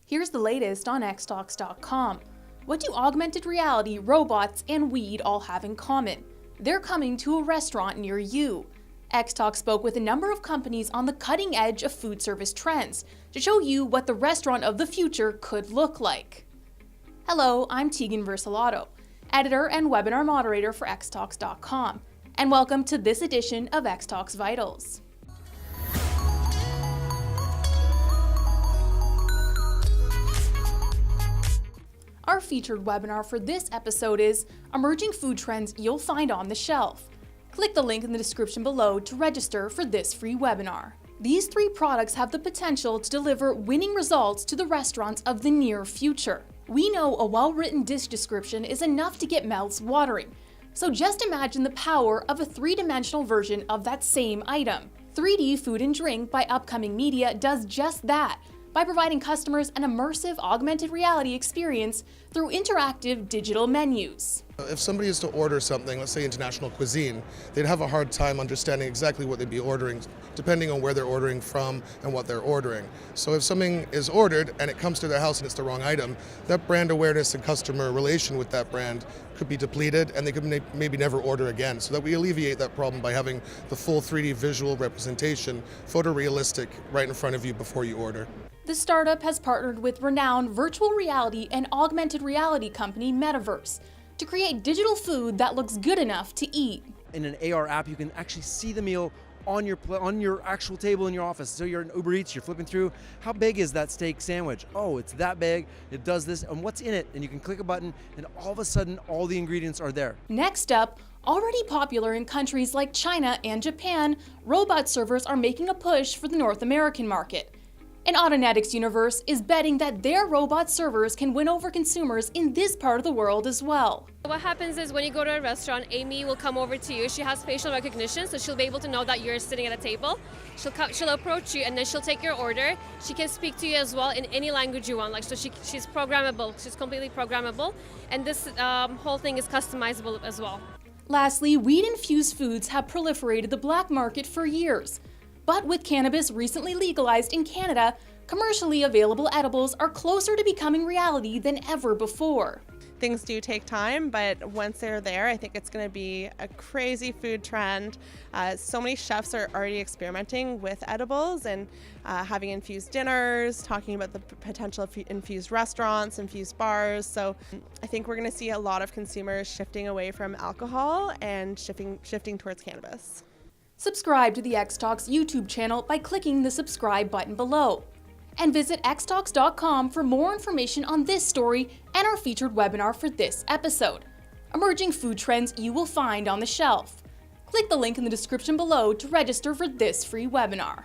Here's the latest on xtalks.com. What do augmented reality, robots, and weed all have in common? They're coming to a restaurant near you. Xtalk spoke with a number of companies on the cutting edge of food service trends to show you what the restaurant of the future could look like. Hello, I'm Tegan Versalato, editor and webinar moderator for xtalks.com, and welcome to this edition of Xtalks Vitals. Our featured webinar for this episode is Emerging Food Trends You'll Find on the Shelf. Click the link in the description below to register for this free webinar. These three products have the potential to deliver winning results to the restaurants of the near future. We know a well-written dish description is enough to get mouths watering, so just imagine the power of a three-dimensional version of that same item. 3D Food and Drink by Upcoming Media does just that, by providing customers an immersive augmented reality experience through interactive digital menus. If somebody is to order something, let's say international cuisine, they'd have a hard time understanding exactly what they'd be ordering, depending on where they're ordering from and what they're ordering. So if something is ordered and it comes to their house and it's the wrong item, that brand awareness and customer relation with that brand could be depleted and they could maybe never order again. So that we alleviate that problem by having the full 3D visual representation, photorealistic, right in front of you before you order. The startup has partnered with renowned virtual reality and augmented reality company Metaverse to create digital food that looks good enough to eat. In an AR app, you can actually see the meal on your actual table in your office. So you're in Uber Eats, you're flipping through, how big is that steak sandwich? Oh, it's that big, it does this, and what's in it? And you can click a button, and all of a sudden, all the ingredients are there. Next up, already popular in countries like China and Japan, robot servers are making a push for the North American market. And Autonetics Universe is betting that their robot servers can win over consumers in this part of the world as well. What happens is when you go to a restaurant, Amy will come over to you. She has facial recognition, so she'll be able to know that you're sitting at a table. She'll approach you and then she'll take your order. She can speak to you as well in any language you want. She's programmable. She's completely programmable, and this whole thing is customizable as well. Lastly, weed-infused foods have proliferated the black market for years. But with cannabis recently legalized in Canada, commercially available edibles are closer to becoming reality than ever before. Things do take time, but once they're there, I think it's going to be a crazy food trend. So many chefs are already experimenting with edibles and having infused dinners, talking about the potential of infused restaurants, infused bars. So I think we're going to see a lot of consumers shifting away from alcohol and shifting towards cannabis. Subscribe to the Xtalks YouTube channel by clicking the subscribe button below. And visit xtalks.com for more information on this story and our featured webinar for this episode, Emerging Food Trends You Will Find on the Shelf. Click the link in the description below to register for this free webinar.